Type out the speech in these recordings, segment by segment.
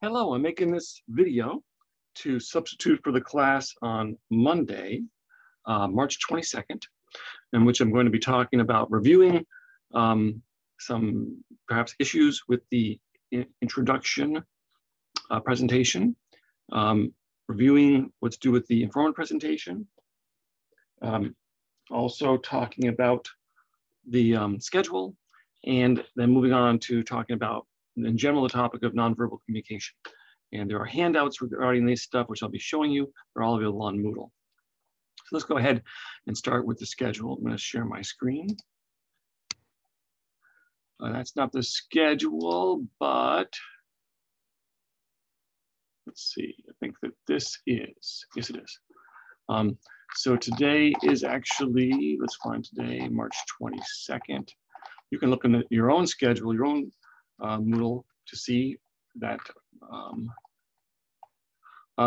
Hello, I'm making this video to substitute for the class on Monday, March 22nd, in which I'm going to be talking about reviewing some perhaps issues with the introduction presentation, reviewing what's due with the informative presentation, also talking about the schedule, and then moving on to talking about in general the topic of nonverbal communication. And there are handouts regarding this stuff, which I'll be showing you. They're all available on Moodle. So let's go ahead and start with the schedule. I'm going to share my screen. That's not the schedule, but let's see. I think that this is. Yes, it is. So today is actually, let's find today, March 22nd. You can look at your own schedule, your own Moodle to see that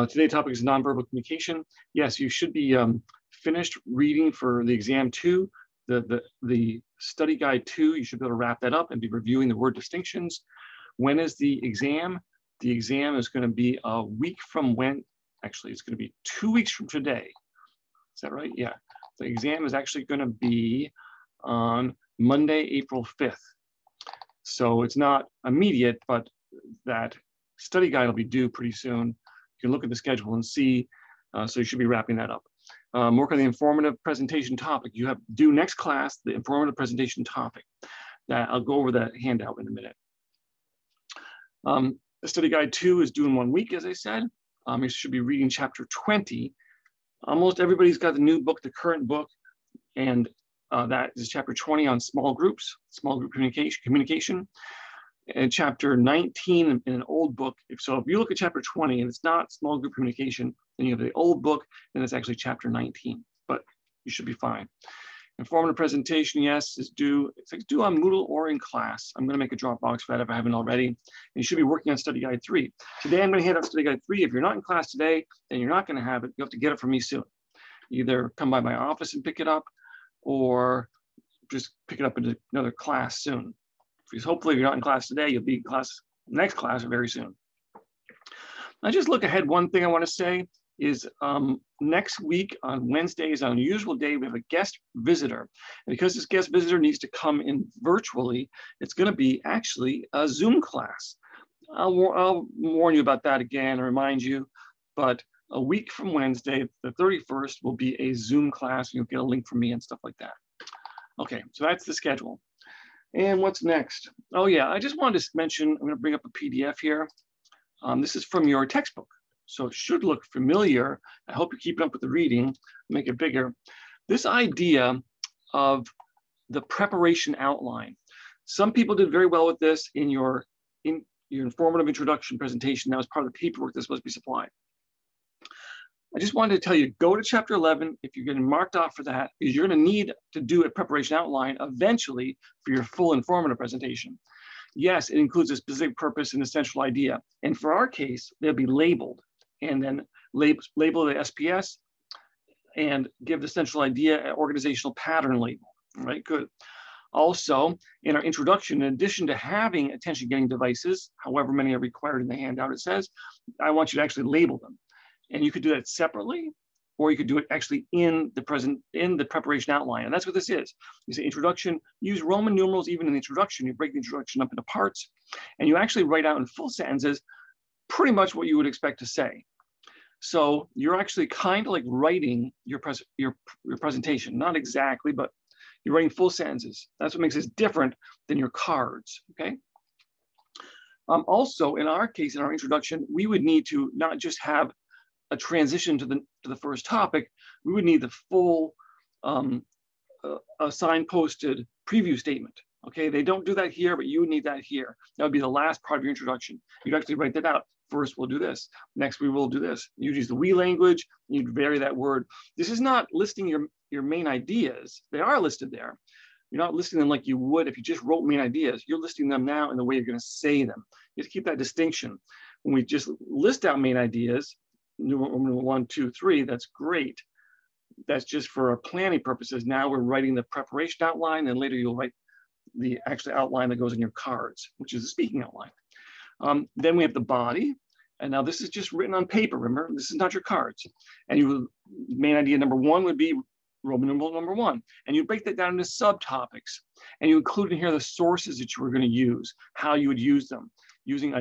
today's topic is nonverbal communication. Yes, you should be finished reading for the exam 2, the study guide 2. You should be able to wrap that up and be reviewing the word distinctions. When is the exam? The exam is going to be a week from when, actually it's going to be 2 weeks from today. Is that right? Yeah. The exam is actually going to be on Monday, April 5th. So it's not immediate, but that study guide will be due pretty soon. You can look at the schedule and see, so you should be wrapping that up. Work on the informative presentation topic. You have due next class, the informative presentation topic. That I'll go over that handout in a minute. The study guide 2 is due in 1 week, as I said. You should be reading chapter 20. Almost everybody's got the new book, the current book, and that is chapter 20 on small groups, small group communication, and chapter 19 in an old book. So if you look at chapter 20 and it's not small group communication, then you have the old book, and it's actually chapter 19, but you should be fine. Informative presentation, yes, is due. It's due on Moodle or in class. I'm going to make a Dropbox for that if I haven't already. And you should be working on study guide 3. Today, I'm going to hand out study guide 3. If you're not in class today, then you're not going to have it. You have to get it from me soon. Either come by my office and pick it up, or just pick it up in another class soon. Because hopefully if you're not in class today, you'll be in class, next class very soon. I just look ahead. One thing I want to say is next week on Wednesdays, on a usual day, we have a guest visitor. And because this guest visitor needs to come in virtually, it's going to be actually a Zoom class. I'll warn you about that again and remind you, but a week from Wednesday, the 31st, will be a Zoom class. You'll get a link from me and stuff like that. Okay, so that's the schedule. And what's next? Oh yeah, I just wanted to mention, I'm gonna bring up a PDF here. This is from your textbook, so it should look familiar. I hope you're keeping up with the reading, make it bigger. This idea of the preparation outline. Some people did very well with this in your informative introduction presentation. That was part of the paperwork that's supposed to be supplied. I just wanted to tell you, go to chapter 11 if you're getting marked off for that, because you're going to need to do a preparation outline eventually for your full informative presentation. Yes, it includes a specific purpose and essential idea. And for our case, they'll be labeled, and then label the SPS and give the essential idea an organizational pattern label. All right, good. Also, in our introduction, in addition to having attention-getting devices, however many are required in the handout, it says, I want you to actually label them. And you could do that separately, or you could do it actually in the preparation outline. And that's what this is. You say introduction, use Roman numerals even in the introduction. You break the introduction up into parts, and you actually write out in full sentences pretty much what you would expect to say. So you're actually kind of like writing your presentation. Not exactly, but you're writing full sentences. That's what makes this different than your cards, okay? Also, in our case, in our introduction, we would need to not just have a transition to the first topic, we would need the full signposted preview statement. Okay, they don't do that here, but you would need that here. That would be the last part of your introduction. You'd actually write that out. First, we'll do this. Next, we will do this. You'd use the we language. You'd vary that word. This is not listing your main ideas. They are listed there. You're not listing them like you would if you just wrote main ideas. You're listing them now in the way you're going to say them. You have to keep that distinction. When we just list out main ideas, 1, 2, 3, that's great. That's just for our planning purposes. Now we're writing the preparation outline, and later you'll write the actual outline that goes in your cards, which is the speaking outline. Then we have the body. And now this is just written on paper, remember? This is not your cards. And you main idea number one would be Roman numeral number one. And you break that down into subtopics. And you include in here the sources that you were going to use, how you would use them, using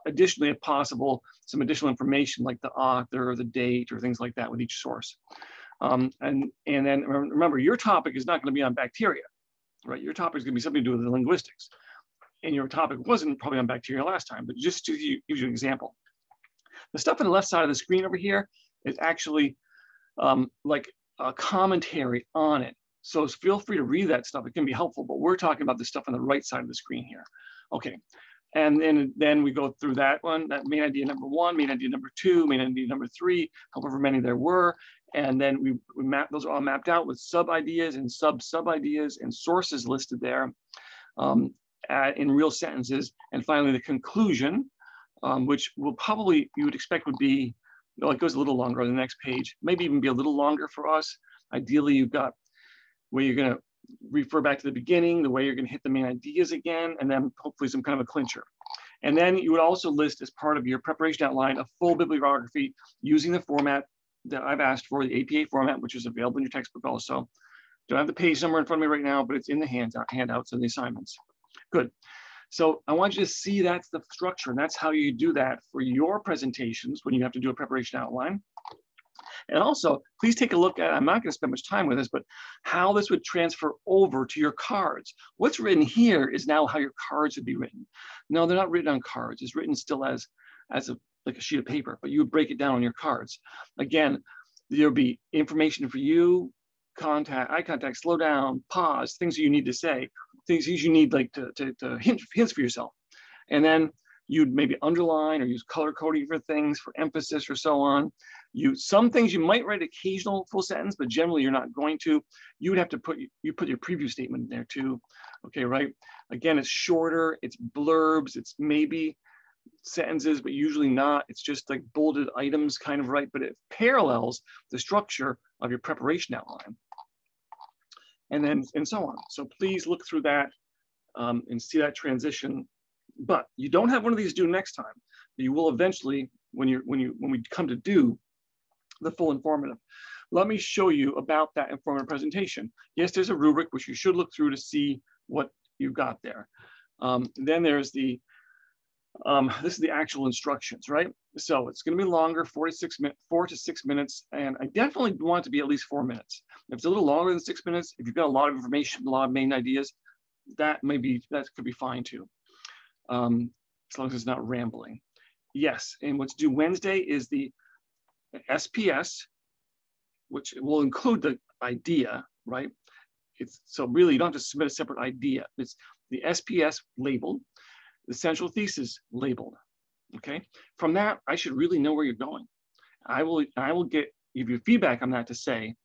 additionally, if possible, some additional information like the author or the date or things like that with each source. And then remember, your topic is not going to be on bacteria, right? Your topic is going to be something to do with the linguistics. And your topic wasn't probably on bacteria last time, but just to give you an example. The stuff on the left side of the screen over here is actually like a commentary on it. So feel free to read that stuff. It can be helpful, but we're talking about the stuff on the right side of the screen here. Okay. And then we go through that one, that main idea number one, main idea number two, main idea number three, however many there were. And then we map, those are all mapped out with sub ideas and sub ideas and sources listed there in real sentences. And finally, the conclusion, which will probably, you would expect would be, well, it goes a little longer on the next page, maybe even be a little longer for us. Ideally, you've got where you're going to refer back to the beginning, the way you're going to hit the main ideas again, and then hopefully some kind of a clincher. And then you would also list as part of your preparation outline a full bibliography using the format that I've asked for, the APA format, which is available in your textbook also. Don't have the page number in front of me right now, but it's in the handouts and the assignments. Good. So I want you to see that's the structure, and that's how you do that for your presentations when you have to do a preparation outline. And also, please take a look at, I'm not going to spend much time with this, but how this would transfer over to your cards. What's written here is now how your cards would be written. No, they're not written on cards. It's written still as like a sheet of paper, but you would break it down on your cards. Again, there'll be information for you, eye contact, slow down, pause, things that you need to say, things you need like to hints for yourself. And then you'd maybe underline or use color coding for things for emphasis or so on. Some things you might write occasional full sentence, but generally you're not going to. You would have to put your preview statement in there too. Okay, right? Again, it's shorter, it's blurbs, it's maybe sentences, but usually not. It's just like bolded items kind of, right? But it parallels the structure of your preparation outline. And so on. So please look through that and see that transition. But you don't have one of these due next time. You will eventually, when we come to do the full informative. Let me show you about that informative presentation. Yes, there's a rubric which you should look through to see what you've got there. Then there's the this is the actual instructions, right? So it's going to be longer, 4 to 6 minutes, and I definitely want it to be at least 4 minutes. If it's a little longer than 6 minutes, if you've got a lot of information, a lot of main ideas, that could be fine too, as long as it's not rambling. Yes, and what's due Wednesday is the SPS, which will include the idea, right? So really you don't have to submit a separate idea. It's the SPS labeled, the central thesis labeled, okay? From that, I should really know where you're going. I will give you feedback on that to say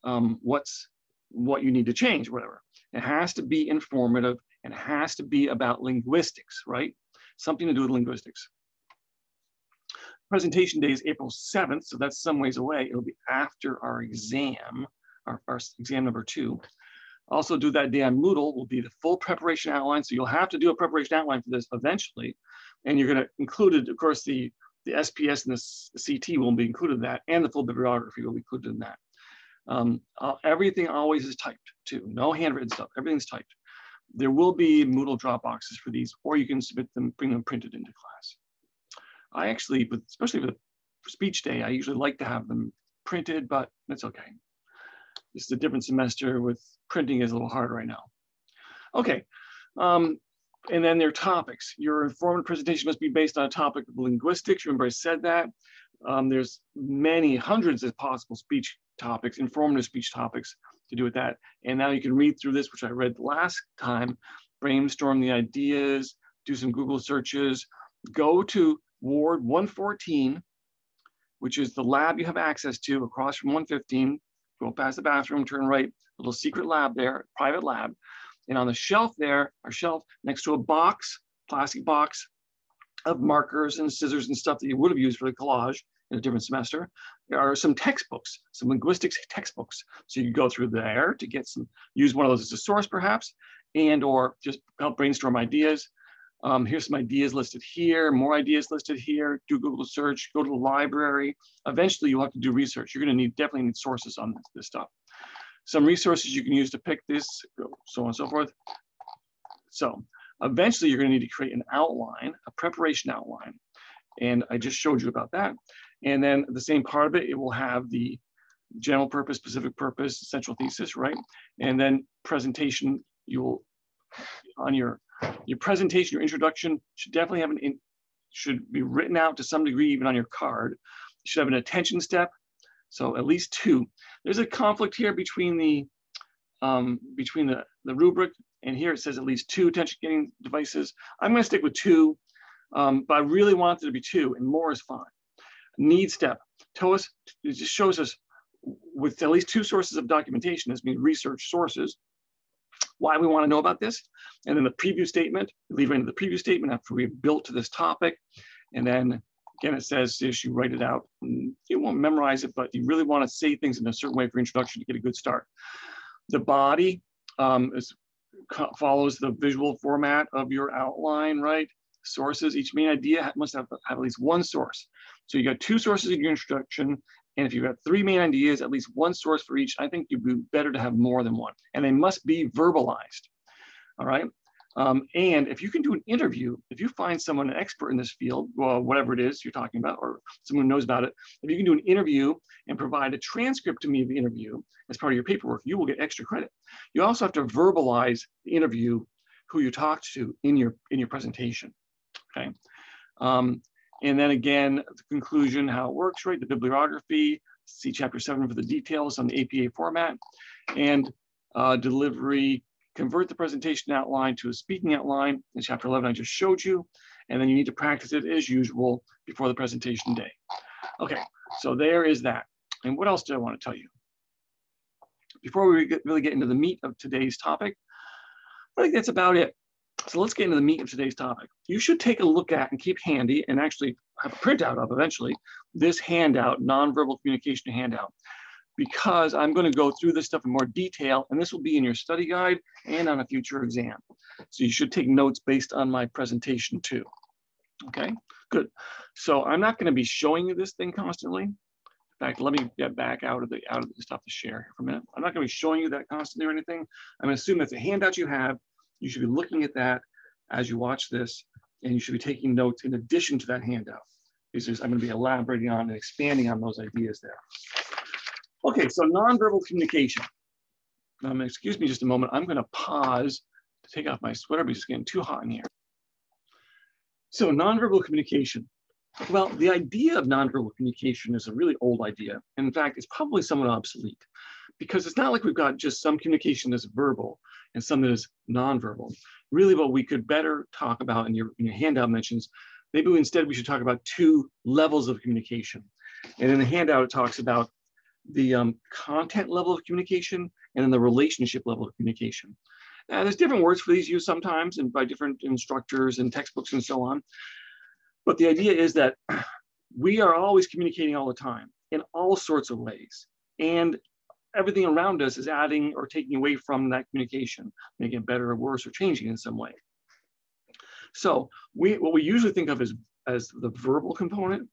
what you need to change, whatever. It has to be informative and it has to be about linguistics, right? Something to do with linguistics. Presentation day is April 7th, so that's some ways away. It'll be after our exam, our exam number 2. Also due that day on Moodle will be the full preparation outline. So you'll have to do a preparation outline for this eventually. And you're going to include it, of course, the SPS and the CT will be included in that, and the full bibliography will be included in that. Everything always is typed too. No handwritten stuff, everything's typed. There will be Moodle drop boxes for these, or you can submit them, bring them printed into class. I actually, especially for speech day, I usually like to have them printed, but that's okay. This is a different semester with printing is a little hard right now. Okay, and then their topics. Your informative presentation must be based on a topic of linguistics. Remember I said that. There's many, hundreds of possible speech topics, informative speech topics to do with that. And now you can read through this, which I read the last time, brainstorm the ideas, do some Google searches, go to Ward 114, which is the lab you have access to across from 115. Go past the bathroom, turn right, little secret lab there, private lab. And on the shelf there, our shelf next to a box, plastic box of markers and scissors and stuff that you would have used for the collage in a different semester, there are some textbooks, some linguistics textbooks. So you can go through there to get use one of those as a source perhaps, and or just help brainstorm ideas. Here's some ideas listed here, more ideas listed here. Do Google search, go to the library. Eventually, you'll have to do research. You're going to definitely need sources on this stuff. Some resources you can use to pick this, so on and so forth. So eventually, you're going to need to create an outline, a preparation outline. And I just showed you about that. And then the same part of it, it will have the general purpose, specific purpose, central thesis, right? And then presentation, you'll, on your presentation, your introduction should definitely have should be written out to some degree, even on your card. You should have an attention step. So at least 2. There's a conflict here between the rubric, and here it says at least 2 attention getting devices. I'm going to stick with 2, but I really want it to be 2, and more is fine. Need step. It just shows us with at least 2 sources of documentation, this means research sources, why we want to know about this. And then the preview statement, leave it into the preview statement after we've built to this topic. And then again, it says you write it out. You won't memorize it, but you really want to say things in a certain way for introduction to get a good start. The body follows the visual format of your outline, right? Sources, each main idea must have at least 1 source. So you got 2 sources in your introduction. And if you've got 3 main ideas, at least 1 source for each, I think you'd be better to have more than 1. And they must be verbalized, all right? And if you can do an interview, if you find someone an expert in this field, well, whatever it is you're talking about, or someone who knows about it, if you can do an interview and provide a transcript to me of the interview as part of your paperwork, you will get extra credit. You also have to verbalize the interview, who you talked to in your presentation, okay? And then again, the conclusion, how it works, right? The bibliography, see chapter 7 for the details on the APA format, and delivery, convert the presentation outline to a speaking outline in chapter 11 I just showed you, and then you need to practice it as usual before the presentation day. Okay, so there is that. And what else do I want to tell you? Before we really get into the meat of today's topic, I think that's about it. So let's get into the meat of today's topic. You should take a look at and keep handy and actually have a printout of eventually this handout, nonverbal communication handout, because I'm going to go through this stuff in more detail, and this will be in your study guide and on a future exam. So you should take notes based on my presentation too. Okay, good. So I'm not going to be showing you this thing constantly. In fact, let me get back out of the stuff to share here for a minute. I'm not going to be showing you that constantly or anything. I'm going to assume that's a handout you have. You should be looking at that as you watch this, and you should be taking notes in addition to that handout. I'm going to be elaborating on and expanding on those ideas there. Okay, so nonverbal communication. Excuse me just a moment. I'm going to pause to take off my sweater because it's getting too hot in here. So nonverbal communication. Well, the idea of nonverbal communication is a really old idea. In fact, it's probably somewhat obsolete because it's not like we've got just some communication that's verbal and some that is nonverbal. Really what we could better talk about in your handout mentions, maybe instead we should talk about 2 levels of communication. And in the handout, it talks about the content level of communication and then the relationship level of communication. Now, there's different words for these used sometimes and by different instructors and textbooks and so on. But the idea is that we are always communicating all the time in all sorts of ways. And everything around us is adding or taking away from that communication, making it better or worse or changing in some way. So what we usually think of as the verbal component,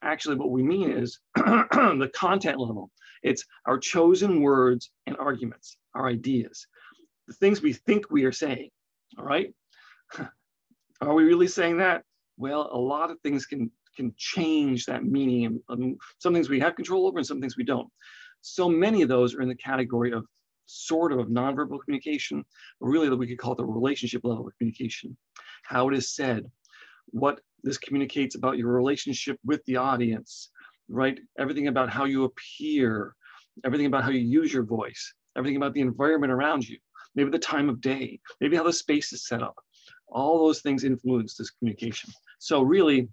actually what we mean is the content level. It's our chosen words and arguments, our ideas, the things we think we are saying, all right? Are we really saying that? Well, a lot of things can change that meaning. Some things we have control over and some things we don't. So many of those are in the category of sort of nonverbal communication, but really we could call it the relationship level of communication. How it is said, what this communicates about your relationship with the audience, right? Everything about how you appear, everything about how you use your voice, everything about the environment around you, maybe the time of day, maybe how the space is set up. All those things influence this communication. So really,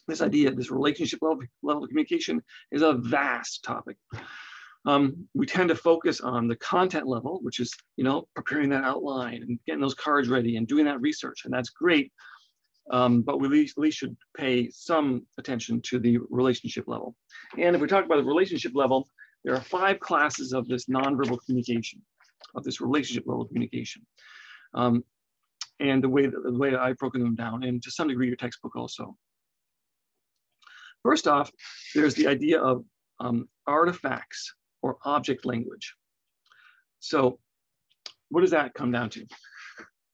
this idea, this relationship level of communication is a vast topic. We tend to focus on the content level, which is, preparing that outline and getting those cards ready and doing that research, and that's great. But we at least should pay some attention to the relationship level. And if we talk about the relationship level, there are 5 classes of this nonverbal communication, of this relationship level communication. and the way I've broken them down, and to some degree your textbook also. First off, there's the idea of artifacts or object language. So what does that come down to?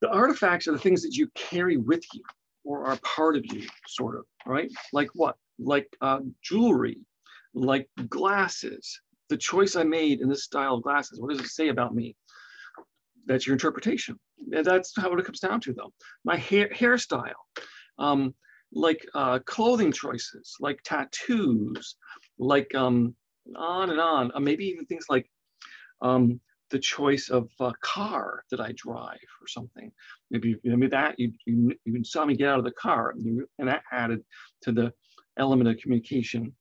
The artifacts are the things that you carry with you or are part of you, sort of, right? Like what? Like jewelry, like glasses. The choice I made in this style of glasses, what does it say about me? That's your interpretation. And that's what it comes down to, though. My hairstyle, like clothing choices, like tattoos, like on and on. Maybe even things like the choice of a car that I drive or something. Maybe that you saw me get out of the car, and that added to the element of communication.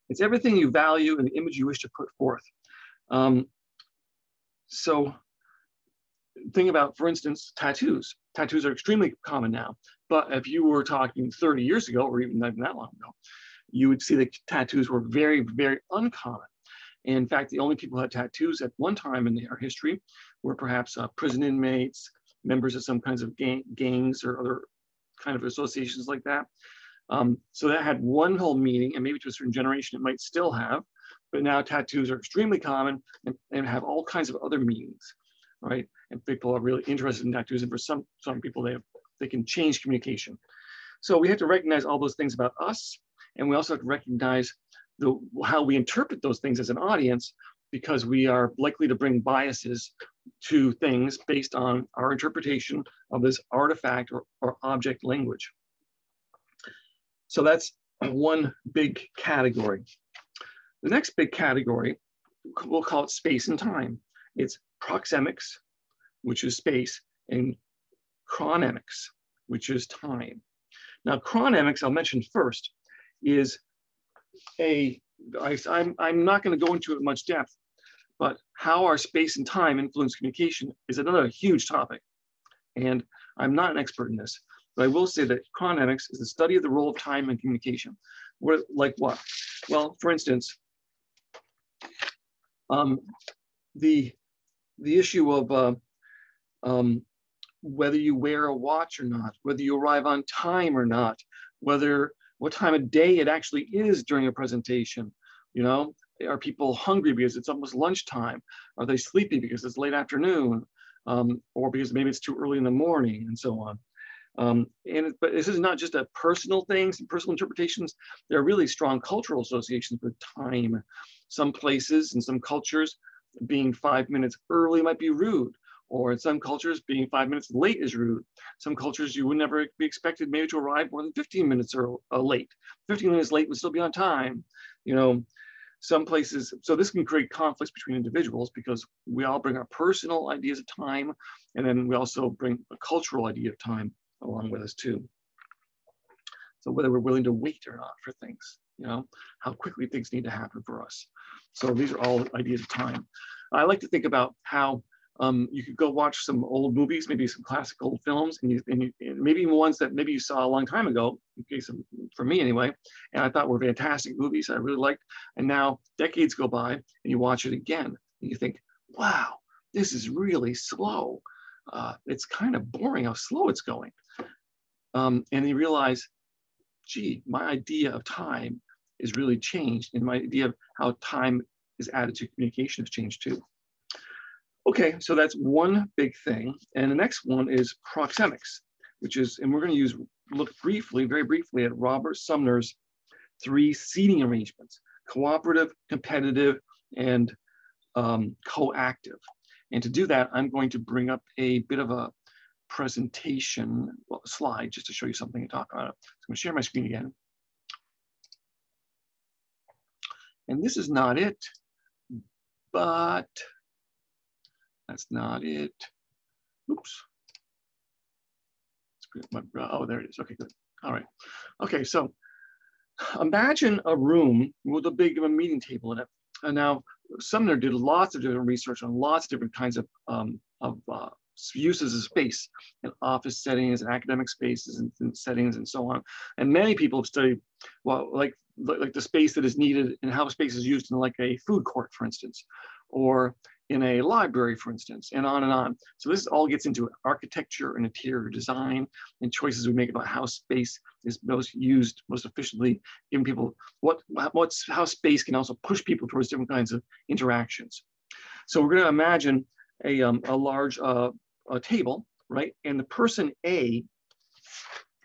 It's everything you value and the image you wish to put forth. So think about, for instance, tattoos. Tattoos are extremely common now, but if you were talking 30 years ago, or even not that long ago, you would see that tattoos were very, very uncommon. And in fact, the only people who had tattoos at one time in our history were perhaps prison inmates, members of some kinds of gangs or other kind of associations like that. So that had one whole meaning, and maybe to a certain generation it might still have, but now tattoos are extremely common and have all kinds of other meanings, right? And people are really interested in tattoos, and for some people they can change communication. So we have to recognize all those things about us, and we also have to recognize how we interpret those things as an audience, because we are likely to bring biases to things based on our interpretation of this artifact or object language. So that's one big category. The next big category, we'll call it space and time. It's proxemics, which is space, and chronemics, which is time. Now, chronemics, I'll mention first, is I'm not going to go into it much depth, but how our space and time influence communication is another huge topic. And I'm not an expert in this, but I will say that chronemics is the study of the role of time in communication. Like what? Well, for instance, the issue of whether you wear a watch or not, whether you arrive on time or not, what time of day it actually is during a presentation. You know, are people hungry because it's almost lunchtime? Are they sleepy because it's late afternoon? Or because maybe it's too early in the morning, and so on. But this is not just a personal things and personal interpretations. There are really strong cultural associations with time. Some places and some cultures, being 5 minutes early might be rude, or in some cultures, being 5 minutes late is rude. Some cultures, you would never be expected maybe to arrive more than 15 minutes late. 15 minutes late would still be on time. You know, some places, so this can create conflicts between individuals because we all bring our personal ideas of time, and then we also bring a cultural idea of time along with us too. So whether we're willing to wait or not for things, you know, how quickly things need to happen for us. So these are all ideas of time. I like to think about how you could go watch some old movies, maybe some classical films, and maybe even ones that maybe you saw a long time ago, in case of, for me anyway, and I thought were fantastic movies I really liked. And now decades go by and you watch it again and you think, wow, this is really slow. It's kind of boring how slow it's going. And you realize, gee, my idea of time is really changed, and my idea of how time is added to communication has changed too. Okay, so that's one big thing. And the next one is proxemics, which is, and we're going to look briefly, very briefly, at Robert Sumner's 3 seating arrangements: cooperative, competitive, and coactive. And to do that, I'm going to bring up a bit of a presentation, well, a slide, just to show you something and talk about it. So I'm going to share my screen again. And this is not it, but that's not it. Oops. Oh, there it is. Okay, good. All right. Okay, so imagine a room with a big meeting table in it. And now Sumner did lots of different research on lots of different kinds of uses of space in office settings and academic spaces and settings and so on. And many people have studied, well, like the space that is needed and how space is used in like a food court, for instance, or in a library, for instance, and on and on. So this all gets into architecture and interior design and choices we make about how space is most used, most efficiently, giving people how space can also push people towards different kinds of interactions. So we're going to imagine a large a table, right? And the person A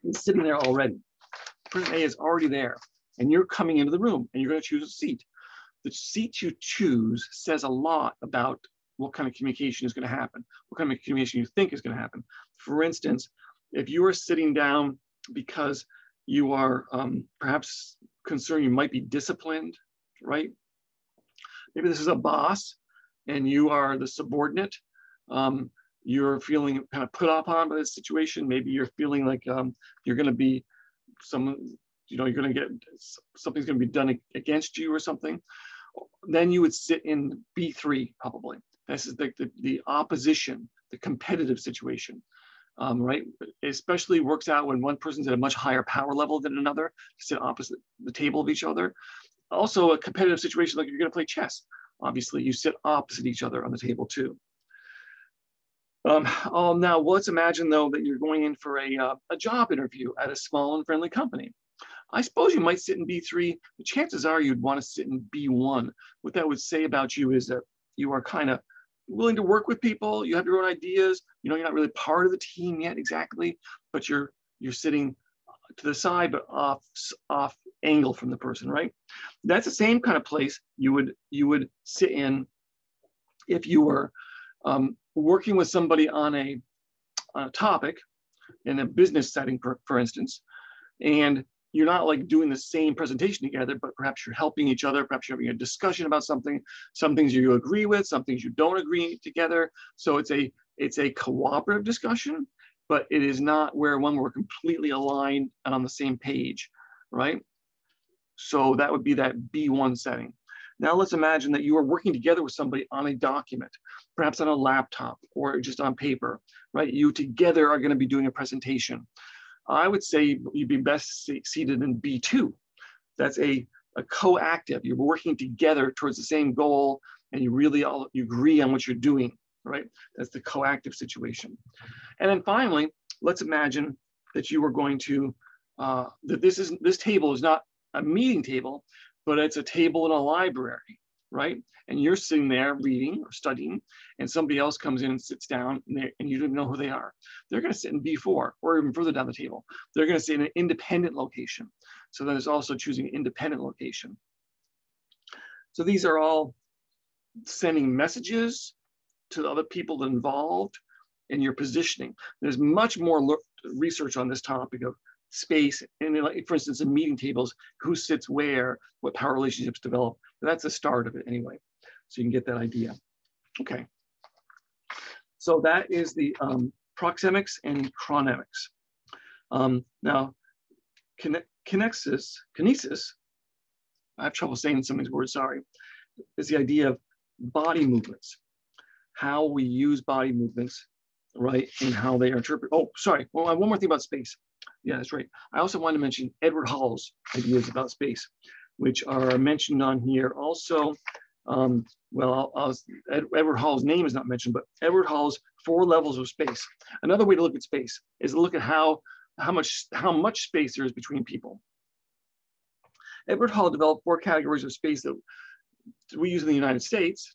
is sitting there already. Person A is already there, and you're coming into the room, and you're going to choose a seat. The seat you choose says a lot about what kind of communication is going to happen, what kind of communication you think is going to happen. For instance, if you are sitting down because you are perhaps concerned you might be disciplined, right? Maybe this is a boss and you are the subordinate. You're feeling kind of put upon by this situation. Maybe you're feeling like you're going to be someone, you're going to get, something's going to be done against you or something. Then you would sit in B3 probably. This is the opposition, the competitive situation, right? It especially works out when one person's at a much higher power level than another, sit opposite the table of each other. Also a competitive situation, like you're going to play chess. Obviously you sit opposite each other on the table too. Now let's imagine though that you're going in for a job interview at a small and friendly company. I suppose you might sit in B3, but chances are you'd want to sit in B1. What that would say about you is that you are kind of willing to work with people, you have your own ideas, you're not really part of the team yet exactly, but you're sitting to the side, but off angle from the person, right? That's the same kind of place you would sit in if you were working with somebody on a topic in a business setting, for instance, and you're not like doing the same presentation together, but perhaps you're helping each other, perhaps you're having a discussion about something, some things you agree with, some things you don't agree together. So it's a cooperative discussion, but it is not where we're completely aligned and on the same page, right? So that would be that B1 setting. Now let's imagine that you are working together with somebody on a document, perhaps on a laptop or just on paper, right? You together are going to be doing a presentation. I would say you'd be best seated in B2. That's a coactive. You're working together towards the same goal, and you agree on what you're doing, right? That's the coactive situation. And then finally, let's imagine that you are going to that this table is not a meeting table, but it's a table in a library, right? And you're sitting there reading or studying, and somebody else comes in and sits down, and you don't know who they are. They're going to sit in B4 or even further down the table. They're going to sit in an independent location. So there's also choosing an independent location. So these are all sending messages to the other people involved in your positioning. There's much more research on this topic of space, and for instance, in meeting tables, who sits where, what power relationships develop. That's the start of it anyway. So you can get that idea. Okay. So that is the proxemics and chronemics. Now, kinesis, I have trouble saying some of these words, sorry, is the idea of body movements, how we use body movements, right, and how they are interpreted. Oh, sorry, well, one more thing about space. Yeah, that's right. I also wanted to mention Edward Hall's ideas about space, which are mentioned on here. Also, Edward Hall's name is not mentioned, but Edward Hall's 4 levels of space. Another way to look at space is to look at how much space there is between people. Edward Hall developed 4 categories of space that we use in the United States.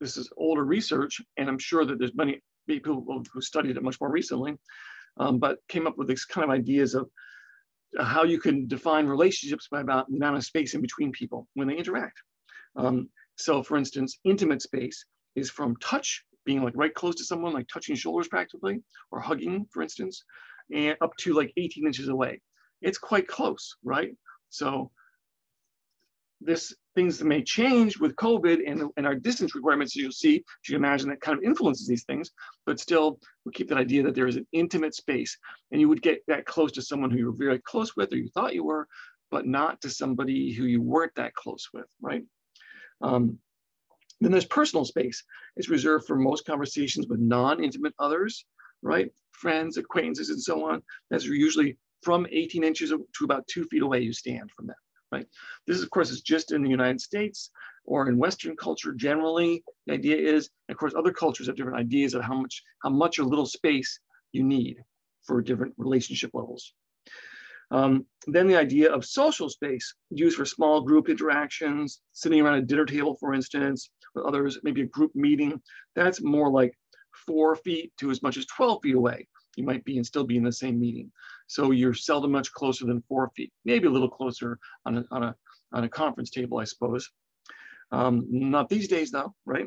This is older research, and I'm sure that there's many people who studied it much more recently. But came up with these kind of ideas of how you can define relationships by about the amount of space in between people when they interact. So for instance, intimate space is from touch, being like right close to someone, like touching shoulders practically, or hugging, for instance, and up to like 18 inches away. It's quite close, right? So things may change with COVID and our distance requirements, as you'll see, if you imagine that kind of influences these things, but still we keep that idea that there is an intimate space, and you would get that close to someone who you were very close with or you thought you were, but not to somebody who you weren't that close with, right? Then there's personal space. It's reserved for most conversations with non-intimate others, right? Friends, acquaintances, and so on. That's usually from 18 inches to about 2 feet away you stand from that. right? This, of course, is just in the United States or in Western culture generally. The idea is, of course, other cultures have different ideas of how much or little space you need for different relationship levels. Then the idea of social space used for small group interactions, sitting around a dinner table, for instance, with others, maybe a group meeting. That's more like 4 feet to as much as 12 feet away. You might be and still be in the same meeting. So you're seldom much closer than 4 feet, maybe a little closer on a conference table, I suppose. Not these days though, right?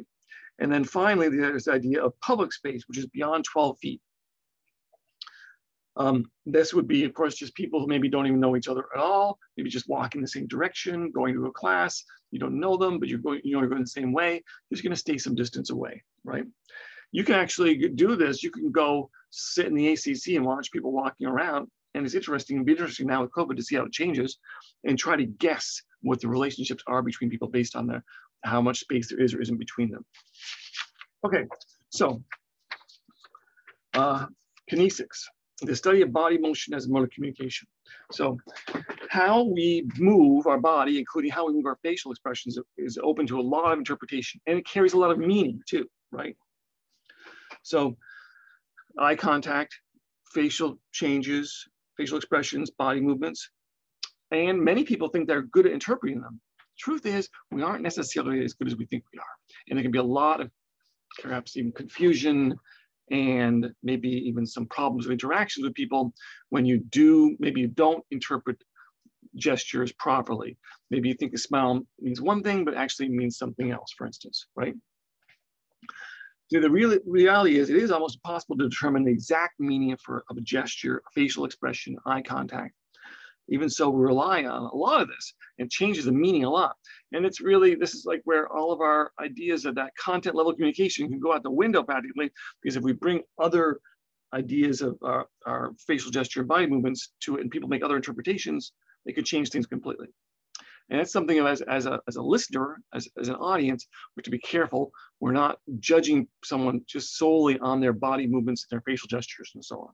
And then finally, there's the idea of public space, which is beyond 12 feet. This would be, of course, just people who maybe don't even know each other at all, maybe just walking the same direction, going to a class. You don't know them, but you're going the same way. You're just going to stay some distance away, right? You can actually do this. You can go sit in the ACC and watch people walking around. And it's interesting, it'd be interesting now with COVID to see how it changes and try to guess what the relationships are between people based on how much space there is or isn't between them. Okay, so kinesics, the study of body motion as a mode of communication. So how we move our body, including how we move our facial expressions, is open to a lot of interpretation, and it carries a lot of meaning too, right? So eye contact, facial changes, facial expressions, body movements, and many people think they're good at interpreting them. Truth is, we aren't necessarily as good as we think we are. And there can be a lot of perhaps even confusion and maybe even some problems of interactions with people when maybe you don't interpret gestures properly. Maybe you think a smile means one thing, but actually means something else, for instance, right? So the reality is, it is almost impossible to determine the exact meaning of a gesture, a facial expression, eye contact. Even so, we rely on a lot of this, and changes the meaning a lot. And this is like where all of our ideas of that content level communication can go out the window practically, because if we bring other ideas of our facial gesture and body movements to it, and people make other interpretations, they could change things completely. And that's something as a listener, as an audience, we have to be careful. We're not judging someone just solely on their body movements, their facial gestures, and so on.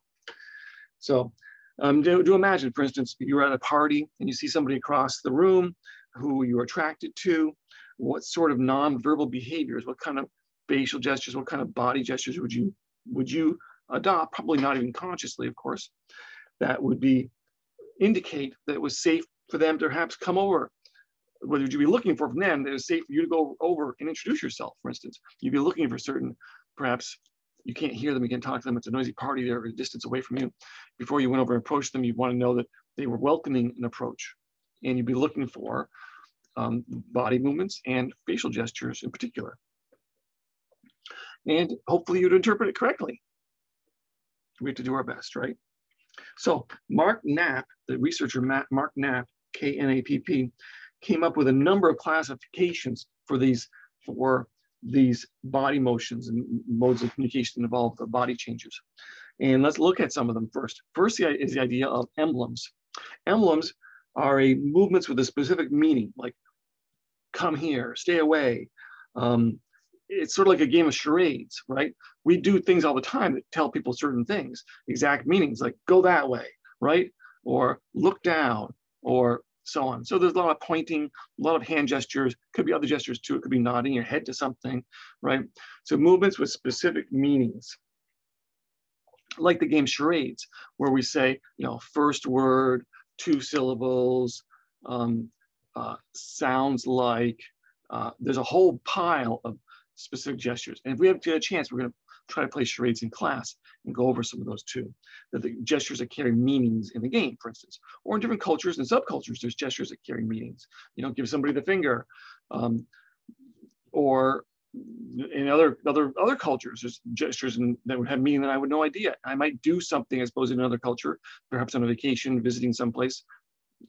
So do imagine, for instance, you're at a party and you see somebody across the room who you're attracted to. What sort of nonverbal behaviors, what kind of facial gestures, what kind of body gestures would you adopt? Probably not even consciously, of course. That would indicate that it was safe for them to perhaps come over. What would you be looking for from them? That it was safe for you to go over and introduce yourself, for instance. You'd be looking for certain, perhaps you can't hear them, you can't talk to them, it's a noisy party, they're a distance away from you. Before you went over and approached them, you'd want to know that they were welcoming an approach. And you'd be looking for body movements and facial gestures in particular. And hopefully you'd interpret it correctly. We have to do our best, right? So Mark Knapp, the researcher Mark Knapp, K-N-A-P-P, came up with a number of classifications for these body motions and modes of communication that involve the body changes. And let's look at some of them first. First is the idea of emblems. Emblems are movements with a specific meaning, like come here, stay away. It's sort of like a game of charades, right? We do things all the time that tell people certain things, exact meanings, like go that way, right? Or look down, or so on. So there's a lot of pointing, a lot of hand gestures, could be other gestures too. It could be nodding your head to something, right? So movements with specific meanings, like the game charades, where we say, first word, 2 syllables, sounds like, there's a whole pile of specific gestures. And if we have a chance, we're going to try to play charades in class and go over some of those too. The gestures that carry meanings in the game, for instance, or in different cultures and subcultures, there's gestures that carry meanings. Give somebody the finger, or in other cultures, there's gestures that would have meaning that I would no idea. I might do something, I suppose, in another culture, perhaps on a vacation, visiting someplace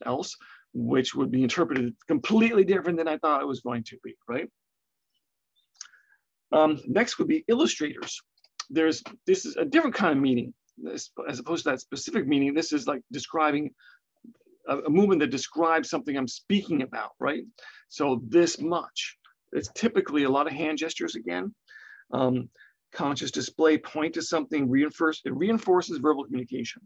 else, which would be interpreted completely different than I thought it was going to be, right? Next would be illustrators. This is a different kind of meaning, as opposed to that specific meaning. This is like describing a movement that describes something I'm speaking about, right? So this much. It's typically a lot of hand gestures again. conscious display, point to something, it reinforces verbal communication.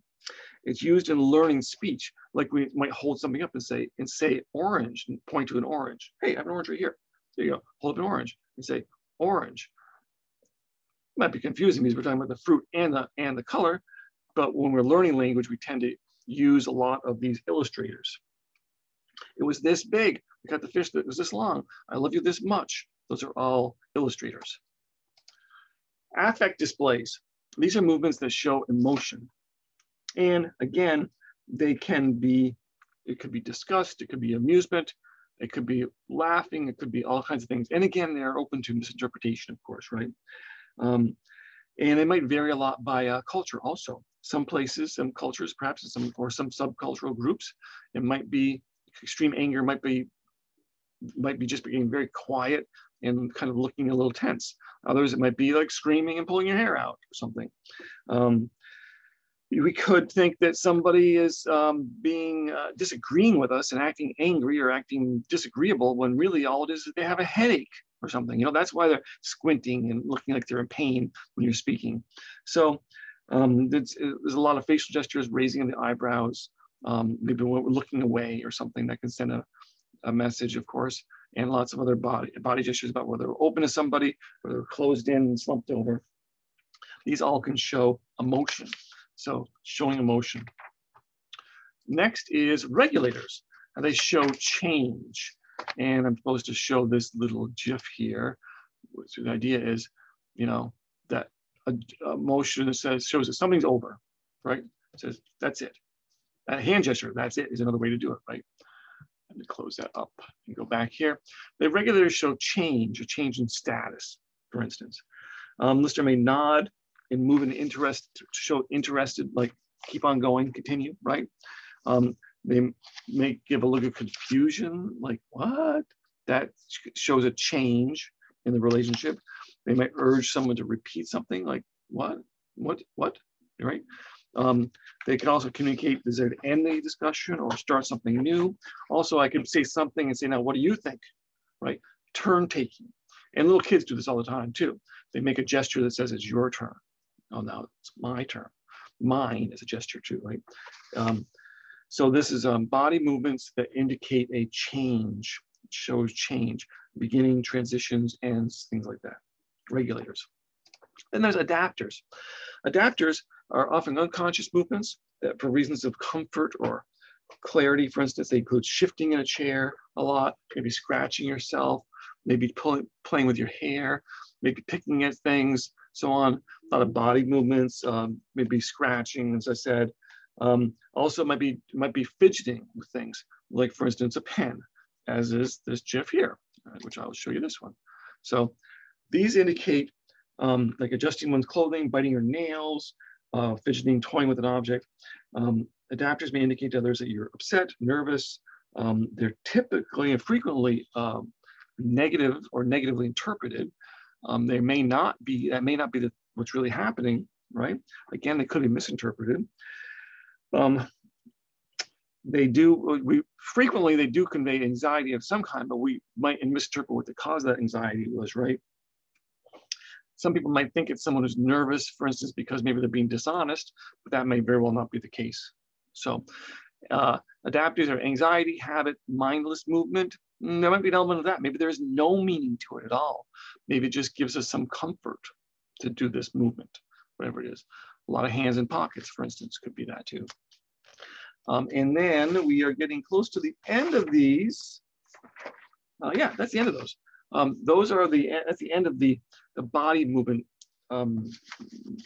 It's used in learning speech, like we might hold something up and say orange and point to an orange. Hey, I have an orange right here. There you go. Hold up an orange and say orange. It might be confusing because we're talking about the fruit and the color, but when we're learning language, we tend to use a lot of these illustrators. It was this big. We got the fish that was this long. I love you this much. Those are all illustrators. Affect displays. These are movements that show emotion. And again, it could be disgust, it could be amusement, it could be laughing, it could be all kinds of things. And again, they're open to misinterpretation, of course, right? And it might vary a lot by culture also. Some places, some cultures, perhaps some subcultural groups, it might be extreme anger, might be just being very quiet and kind of looking a little tense. Others, it might be like screaming and pulling your hair out or something. We could think that somebody is disagreeing with us and acting angry or acting disagreeable when really all it is they have a headache or something. You know, that's why they're squinting and looking like they're in pain when you're speaking. So there's a lot of facial gestures, raising of the eyebrows, maybe when we're looking away or something that can send a message, of course, and lots of other body gestures about whether we're open to somebody, whether we're closed in and slumped over. These all can show emotion. So showing emotion. Next is regulators. And they show change. And I'm supposed to show this little GIF here. So the idea is, you know, that emotion shows that something's over, right? It says, that's it. That hand gesture, that's it, is another way to do it, right? Let me close that up and go back here. The regulators show change, a change in status, for instance. Listener may nod and move in interest to show interested, like keep on going, continue, right? They may give a look of confusion, like what? That shows a change in the relationship. They might urge someone to repeat something like what, right? They can also communicate, does it end the discussion or start something new? Also, I could say something and say, now, what do you think, right? Turn taking. And little kids do this all the time too. They make a gesture that says it's your turn. Oh, now it's my turn. Mine is a gesture too, right? So this is body movements that indicate a change, it shows change, beginning, transitions, ends, things like that, regulators. Then there's adapters. Adapters are often unconscious movements that for reasons of comfort or clarity. For instance, they include shifting in a chair a lot, maybe scratching yourself, maybe playing with your hair, maybe picking at things, so on. A lot of body movements, maybe scratching, as I said. Also might be fidgeting with things, like for instance, a pen, as is this GIF here, which I'll show you this one. So these indicate like adjusting one's clothing, biting your nails, fidgeting, toying with an object. Adapters may indicate to others that you're upset, nervous. They're typically and frequently negative or negatively interpreted. They may not be, that may not be what's really happening, right? Again, they could be misinterpreted. Frequently they do convey anxiety of some kind, but we might misinterpret what the cause of that anxiety was, right? Some people might think it's someone who's nervous, for instance, because maybe they're being dishonest, but that may very well not be the case. So adapters are anxiety, habit, mindless movement. There might be an element of that. Maybe there is no meaning to it at all. Maybe it just gives us some comfort to do this movement, whatever it is. A lot of hands in pockets, for instance, could be that too. And then we are getting close to the end of these. Yeah, that's the end of those. Those are that's the end of the body movement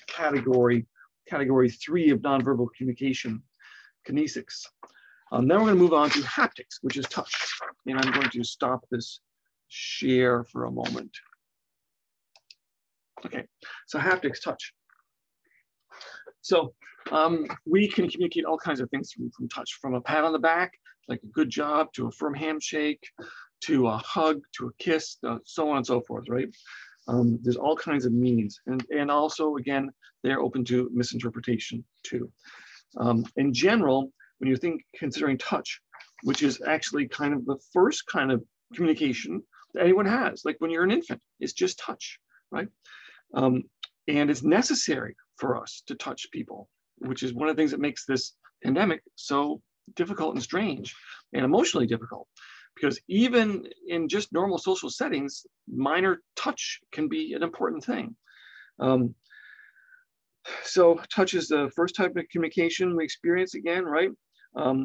category 3 of nonverbal communication, kinesics. Then we're going to move on to haptics, which is touch. And I'm going to stop this share for a moment. Okay, so haptics, touch. So we can communicate all kinds of things from touch, from a pat on the back, like a good job, to a firm handshake, to a hug, to a kiss, so on and so forth, right? There's all kinds of meanings. And also, again, they're open to misinterpretation too. In general, when you considering touch, which is actually kind of the first kind of communication that anyone has, like when you're an infant, it's just touch, right? And it's necessary for us to touch people, which is one of the things that makes this pandemic so difficult and strange and emotionally difficult. Because even in just normal social settings, minor touch can be an important thing. So touch is the first type of communication we experience again, right?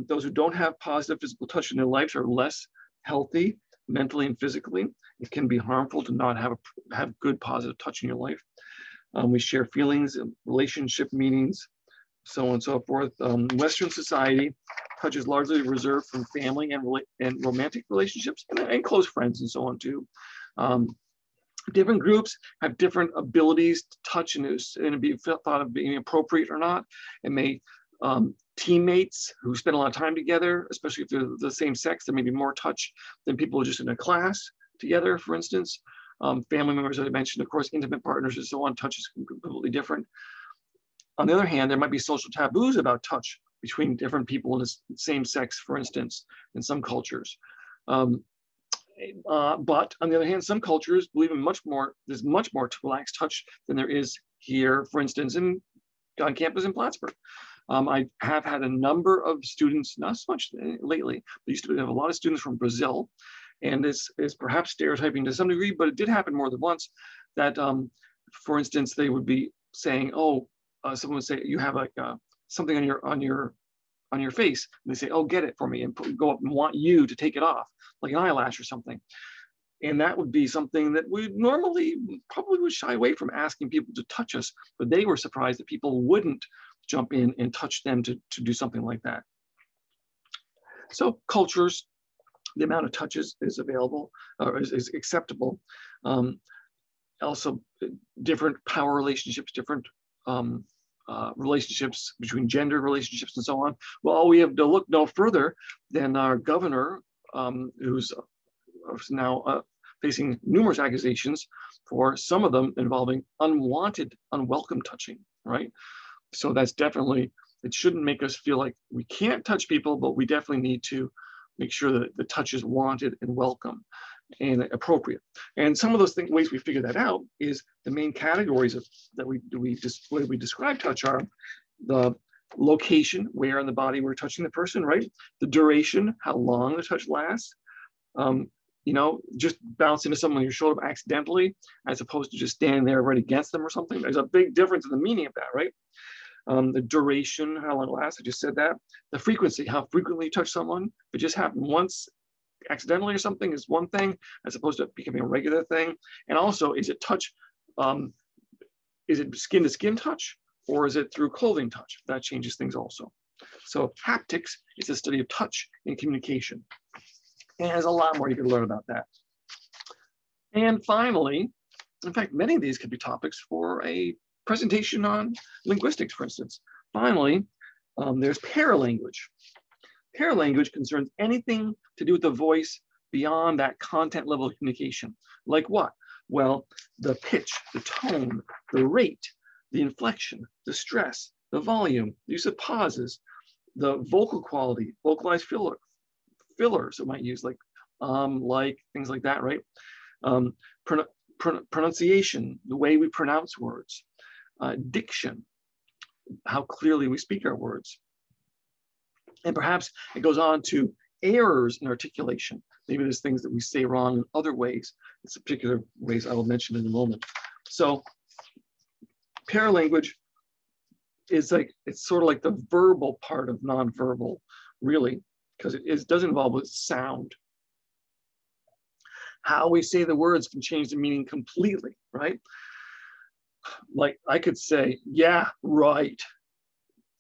Those who don't have positive physical touch in their lives are less healthy mentally and physically. It can be harmful to not have good positive touch in your life. We share feelings, relationship meanings, so on and so forth. Western society, touch is largely reserved from family and romantic relationships and close friends and so on too. Different groups have different abilities to touch and be thought of being appropriate or not. It may, teammates who spend a lot of time together, especially if they're the same sex, there may be more touch than people just in a class together, for instance. Family members, as I mentioned, of course, intimate partners and so on, touch is completely different. On the other hand, there might be social taboos about touch between different people in the same sex, for instance, in some cultures. But on the other hand, some cultures believe in there's much more relaxed touch than there is here, for instance, on campus in Plattsburgh. I have had a number of students, not so much lately, but used to have a lot of students from Brazil. And this is perhaps stereotyping to some degree, but it did happen more than once that, for instance, they would be saying, oh, someone would say, you have like something on your face. And they say, oh, get it for me, and go up and want you to take it off, like an eyelash or something. And that would be something that we normally probably would shy away from asking people to touch us, but they were surprised that people wouldn't jump in and touch them to do something like that. So cultures, the amount of touches is available, or is acceptable. Also, different power relationships, different relationships between gender relationships and so on. Well, we have to look no further than our governor, who's now facing numerous accusations, for some of them involving unwanted, unwelcome touching, right? So that's definitely, it shouldn't make us feel like we can't touch people, but we definitely need to make sure that the touch is wanted and welcome and appropriate. And some of those ways we figure that out is the main categories that we describe touch are the location, where in the body we're touching the person, right? The duration, how long the touch lasts. You know, just bounce into someone on your shoulder accidentally, as opposed to just standing there right against them or something. There's a big difference in the meaning of that, right? The duration, how long it lasts, I just said that. The frequency, how frequently you touch someone. If it just happened once accidentally or something is one thing, as opposed to becoming a regular thing. And also, is it touch, is it skin to skin touch, or is it through clothing touch? That changes things also. So haptics is the study of touch in communication. And there's a lot more you can learn about that. And finally, in fact, many of these could be topics for a presentation on linguistics, for instance. Finally, there's paralanguage. Paralanguage concerns anything to do with the voice beyond that content level of communication. Like what? Well, the pitch, the tone, the rate, the inflection, the stress, the volume, the use of pauses, the vocal quality, vocalized fillers it might use, like things like that, right? Pronunciation, the way we pronounce words, diction, how clearly we speak our words. And perhaps it goes on to errors in articulation. Maybe there's things that we say wrong in other ways. It's particular ways I will mention in a moment. So paralanguage is like, it's sort of like the verbal part of nonverbal, really, because it does involve with sound. How we say the words can change the meaning completely, right? Like I could say, yeah, right,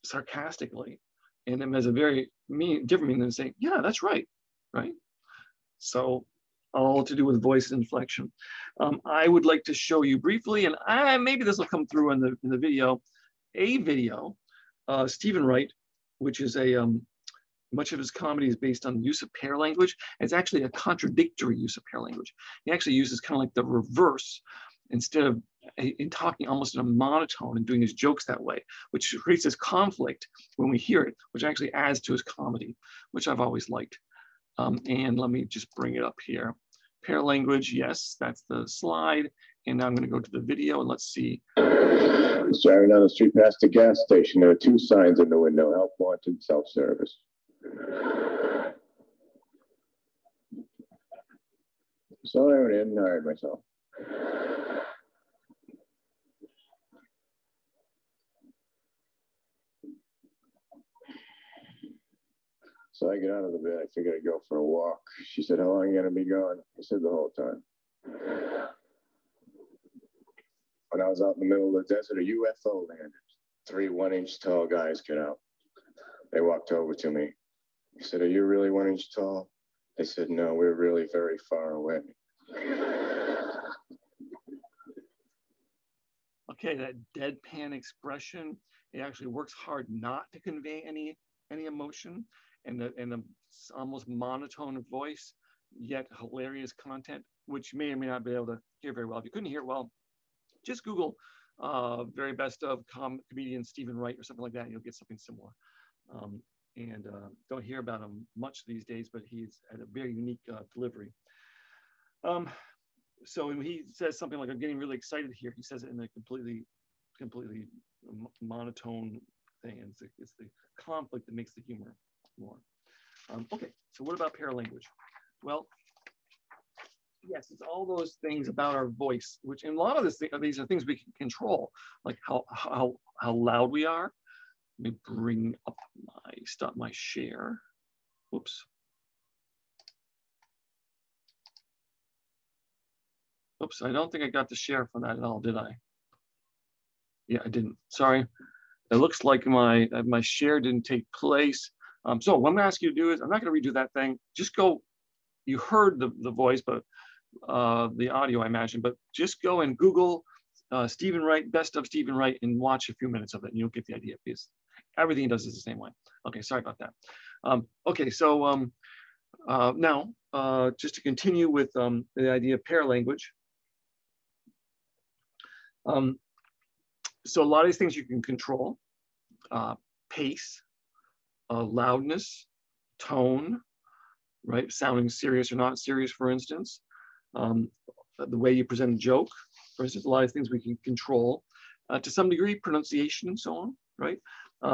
sarcastically, and it has a very different meaning than saying, yeah, that's right, right? So all to do with voice inflection. I would like to show you briefly, and maybe this will come through in the video, Stephen Wright, which is much of his comedy is based on the use of paralanguage. It's actually a contradictory use of paralanguage. He actually uses kind of like the reverse, instead of in talking almost in a monotone and doing his jokes that way, which creates this conflict when we hear it, which actually adds to his comedy, which I've always liked. And let me just bring it up here. Paralanguage, yes, that's the slide. And now I'm going to go to the video and let's see. He's driving down the street past the gas station. There are 2 signs in the window: help wanted, self-service. So I went in and hired myself. So I get out of the bed. I figured I'd go for a walk. She said, "How long are you going to be gone?" I said, "The whole time." When I was out in the middle of the desert, a UFO landed. 3 1-inch tall guys get out. They walked over to me. I said, "Are you really 1 inch tall?" They said, "No, we're really very far away." Okay, that deadpan expression, it actually works hard not to convey any emotion, and the almost monotone voice, yet hilarious content, which you may or may not be able to hear very well. If you couldn't hear it well, just Google very best of comedian Stephen Wright or something like that, and you'll get something similar. Don't hear about him much these days, but he's had a very unique delivery. So when he says something like, "I'm getting really excited here," he says it in a completely monotone thing. And it's the conflict that makes the humor more. Okay, so what about paralanguage? Well, yes, it's all those things about our voice, which in a lot of these are things we can control, like how loud we are. Let me bring up my share. Whoops. Oops, I don't think I got the share for that at all, did I? Yeah, I didn't. Sorry. It looks like my share didn't take place. So what I'm gonna ask you to do is, I'm not gonna redo that thing. Just go, you heard the voice, but the audio, I imagine, but just go and Google Stephen Wright, best of Stephen Wright, and watch a few minutes of it, and you'll get the idea, because everything he does is the same way. Okay, sorry about that. Okay, so now, just to continue with the idea of paralanguage. So a lot of these things you can control: pace, loudness, tone, right? Sounding serious or not serious, for instance. The way you present a joke, for instance, a lot of things we can control. To some degree, pronunciation and so on, right?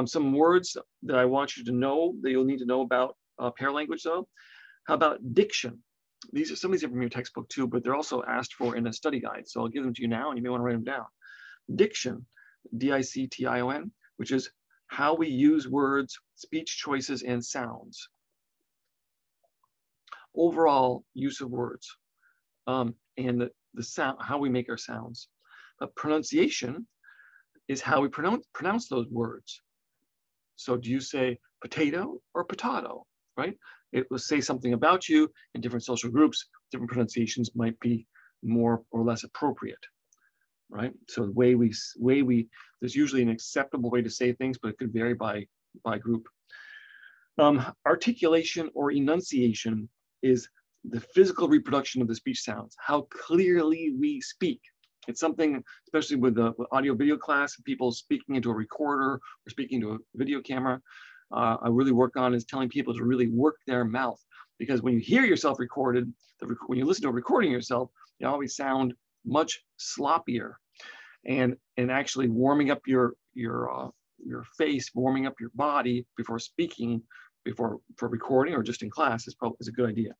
Some words that I want you to know, that you'll need to know about paralanguage though. How about diction? Some of these are from your textbook too, but they're also asked for in a study guide. So I'll give them to you now, and you may want to write them down. Diction, D-I-C-T-I-O-N, which is how we use words, speech choices, and sounds. Overall use of words, and the sound, how we make our sounds. Pronunciation is how we pronounce those words. So do you say potato or potato, right? It will say something about you. In different social groups, different pronunciations might be more or less appropriate, right? So the way we there's usually an acceptable way to say things, but it could vary by group. Articulation or enunciation is the physical reproduction of the speech sounds, how clearly we speak. It's something, especially with the audio video class, people speaking into a recorder or speaking to a video camera, I really work on is telling people to really work their mouth, because when you hear yourself recorded, when you listen to a recording of yourself, you always sound much sloppier, and actually warming up your face, warming up your body before speaking, for recording or just in class is a good idea.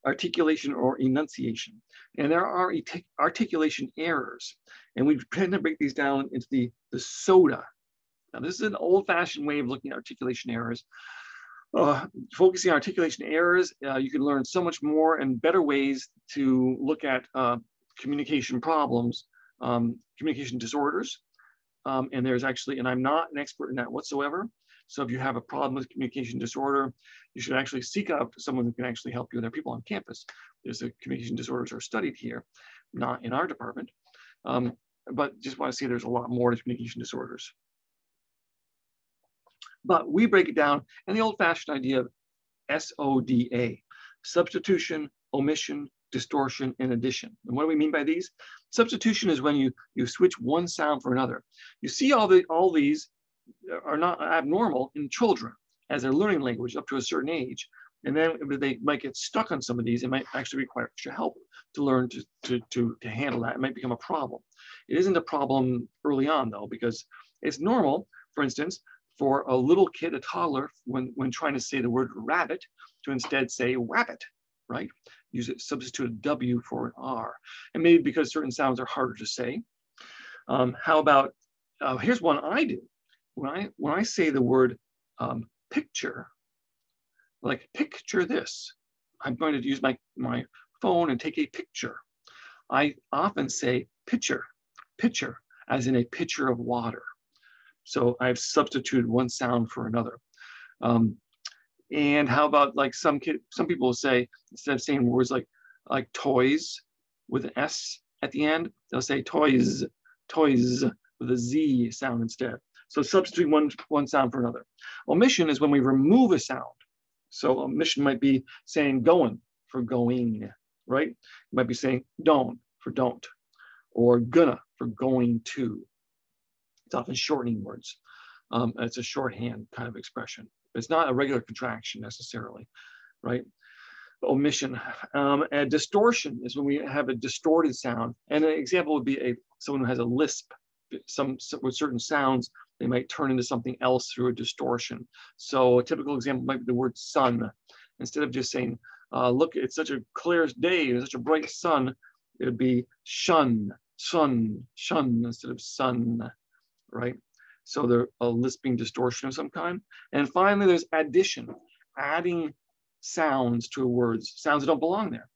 Articulation or enunciation. And there are articulation errors. And we tend to break these down into the SOTA. Now, this is an old-fashioned way of looking at articulation errors. Focusing on articulation errors, you can learn so much more and better ways to look at communication problems, communication disorders. And there's actually, and I'm not an expert in that whatsoever. So if you have a problem with communication disorder, you should actually seek out someone who can actually help you. There are people on campus. There's a communication disorders are studied here, not in our department. But just want to see there's a lot more to communication disorders. But we break it down in the old-fashioned idea of SODA, substitution, omission, distortion, and addition. And what do we mean by these? Substitution is when you switch one sound for another. You see all these are not abnormal in children as they're learning language up to a certain age. And then if they might get stuck on some of these, it might actually require extra help to learn to handle that. It might become a problem. It isn't a problem early on though, because it's normal, for instance, for a little kid, a toddler, when trying to say the word rabbit, to instead say rabbit, right? Use it, substitute a W for an R. And maybe because certain sounds are harder to say. How about, here's one I do. When I say the word picture, like picture this, I'm going to use my phone and take a picture. I often say pitcher, pitcher, as in a pitcher of water. So I've substituted one sound for another. And how about like some people will say, instead of saying words like toys with an S at the end, they'll say toys, toys with a Z sound instead. So substitute one sound for another. Omission is when we remove a sound. So omission might be saying going for going, right? It might be saying don't for don't, or gonna for going to. It's often shortening words. It's a shorthand kind of expression. It's not a regular contraction necessarily, right? Omission. And distortion is when we have a distorted sound. And an example would be someone who has a lisp. With certain sounds, they might turn into something else through a distortion. So a typical example might be the word sun. Instead of just saying, look, it's such a clear day, it's such a bright sun, it would be shun, sun, shun instead of sun, right? So they're a lisping distortion of some kind. And finally, there's addition, adding sounds to words, sounds that don't belong there,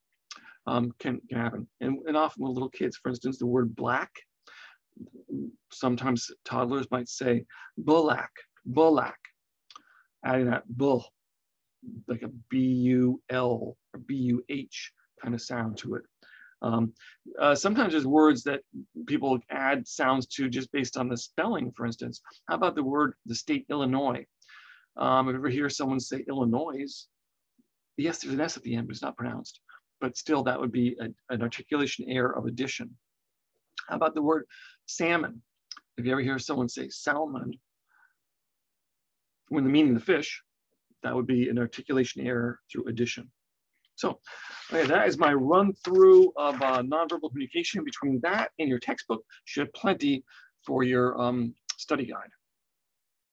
can happen. And often with little kids, for instance, the word black, sometimes toddlers might say bullack, bullack, adding that bull, like a B-U-L or B-U-H kind of sound to it. Sometimes there's words that people add sounds to just based on the spelling, for instance. How about the state Illinois? If you ever hear someone say Illinois, yes, there's an S at the end, but it's not pronounced. But still, that would be an articulation error of addition. How about the word salmon? If you ever hear someone say salmon, when the meaning of the fish, that would be an articulation error through addition. So okay, that is my run through of nonverbal communication. Between that and your textbook, you should have plenty for your study guide.